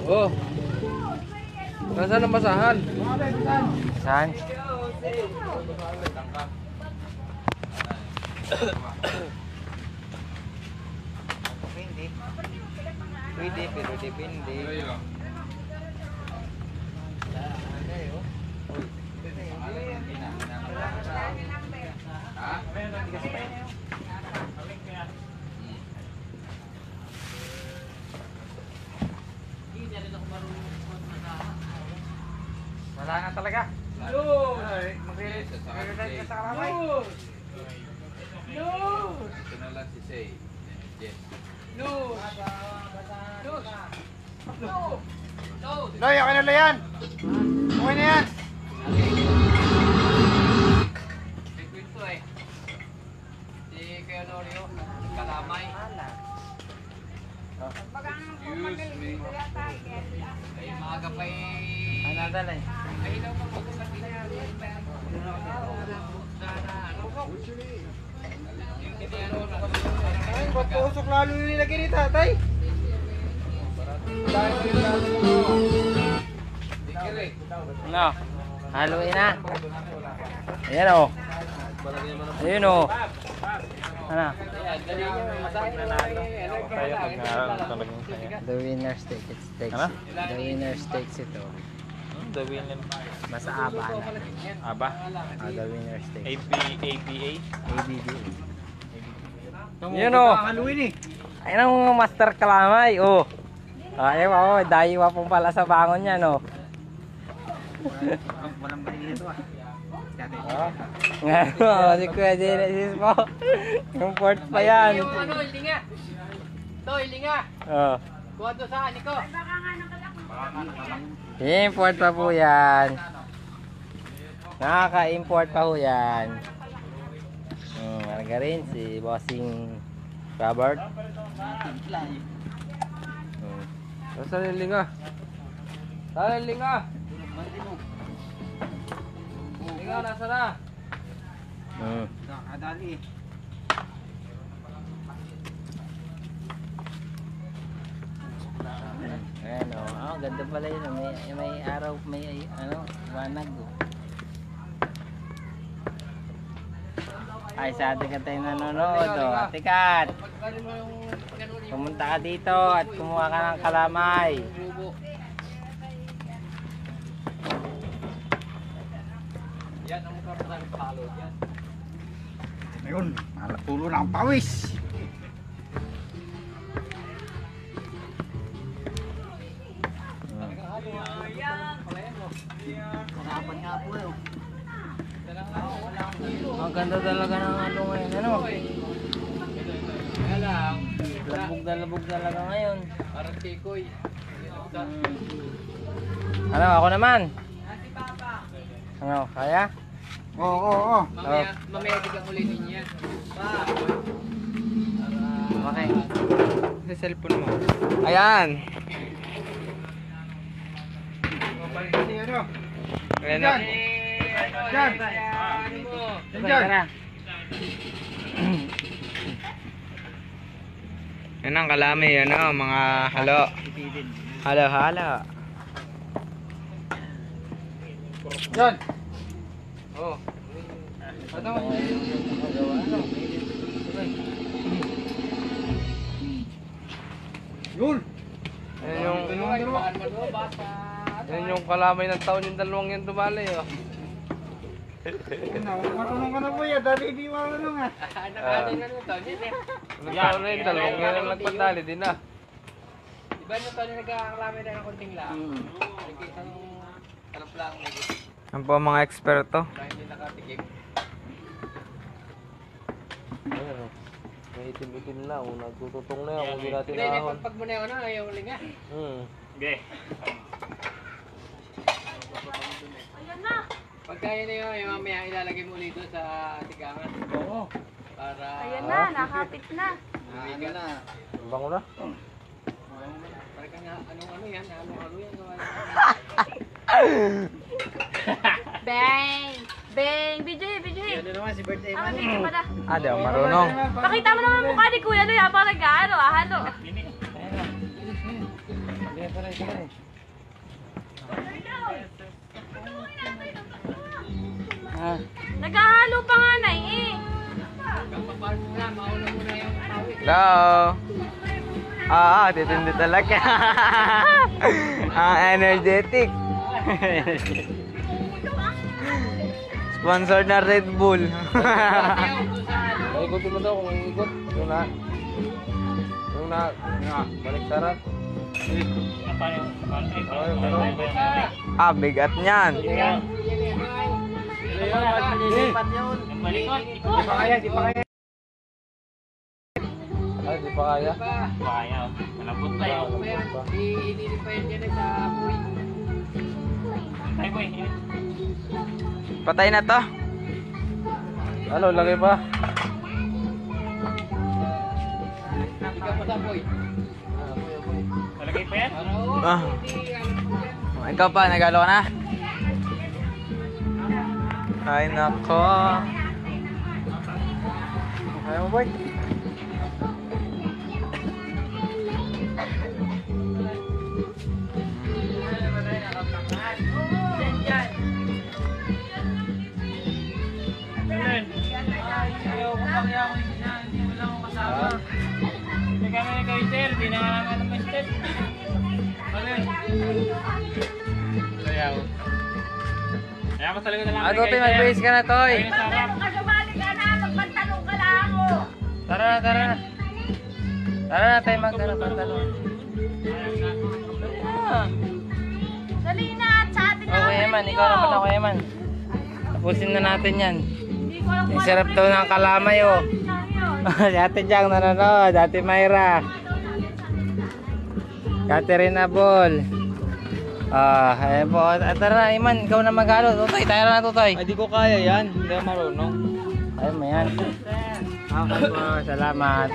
Oh. Nasaan ang basahan? Saan? Pwede. Pwede pero depende. Wala na talaga. Mag-relax ka sa kalamay. Ito na lang si Say. Yes. Loy, okay na yan. Okay na yan. Liquid to eh. Si Kuya Norio, kalamay. Excuse me. Ay, maaga pa eh. Ano dala eh? Ay, ilaw pa mo sa pinya. Sana, ano ko? Yung tiniano ko. Ay, ba't usok lalo yung nilagay ni tatay? No, haluin na. Ayan o. Ayan o. Ano? The winner takes it. The winner takes it o. The winner. Mas aba na. Aba? The winner takes it. ABA? ABBA. Yun o. Haluin eh. Ayun ang master kalamay o. Ay, wow, dayiwa pong pala sa bangon niya no. Walang balik ito ah. Nga, si Kuya Genesis po. Yung port pa yan. Yung ano, ilinga. Ito, ilinga. Oh. Kuha to sa aniko. Import pa po yan. Nakaka-import pa po yan. Margarin, si Bossing Robert. Nasaan yung linga? Saan yung linga? Linga, nasa na? Nakadali eh. Ayan o. Oh, ganda pala yun. May araw, may ano, wanag o. Ay, sa ating katay nanonood o. Ate Kat, pumunta ka dito at kumuha ka ng kalamay. Yan ang mukha pa ng palo. Yan. Ayun, natulo na ang pawis. Harapan nga po eh. Ang ganda talaga ng ano ngayon. Ano? Kaya lang, Labog talaga ngayon. parang tikoy. Ano, ako naman. Ano, kaya? Oo. Mamaya di kang ulitin yan. Okay. Sa cellphone mo. Ayan. Pwede ano? Ayan Diyan. Diyan. Diyan. Tara. Yan ang kalami, ano, mga halo. Halo. Yan. Oh. Ano? Yun. Yan yung kalamay ng taon yung dalawang yan dumali oh. Marunong ka na po yan. Dati hindi marunong ah. Nakadin na nito. Nung taon na yung dalawang yan ang nagpadali din ah. Iba nung taon yung nagkakalamay na ng konting lang. Isang talap lang. Yan po ang mga eksperto. Kaya hindi nakatikim. Ayan o. May itim-itim na. Kung nagtututong na yan, kung hindi natin Hindi, ahon. pagpag mo na yun, ayaw uling nga. Okay. Pagka yun na yun, mamaya ilalagay mo ulit doon sa tigangan. Oo. Para... Ayan na, nakapit na. Ano na? Ang bango na. Para ka nga, anong-ano yan? Anong-ano yan? Bang! Beng, BJ. Ano naman si birthday Ang video pa na. Ah, di ako marunong. Pakita mo naman mukha ni Kuya Loy, parang nag-ano, halo. Ah, Naghahalo pa nga na eh. Hello. Titindi talaga. Ang energetic. Sponsored na Red Bull. Ikutin mo daw kung ikot. Yung na. Balik sarat. Bigat niyan. Di pa kaya. Ay, di pa kaya. Malambot na yun. Iinilin pa yan dyan sa apoy. Patay na to. Ano, lagay pa? Ikaw pa sa apoy. Talagay pa yan? Ah. Ikaw pa, nagalo ka na? Ay, nako. Ayaw mo boy? Toy, mag-base ka na, Toy. Magtanong ka, sumali ka na, magpantalong ka lang ako. Tara na. Tara na tayo magtanong. Dali na, at sa atin na. Okay, Eman. Ikaw naman ako, Eman. Tapusin na natin yan. Hindi ko alam Ang sarap daw ng kalamay, oh. Si Ate Jang nanonood, Ate Mayra. Katerina Ball. Ayan po. Tara na, Iman. Ikaw na maghalo. Tutoy, tayo na tutoy. Ay, di ko kaya yan. Hindi ako marunong. Ayaw mo yan. Okay po, salamat.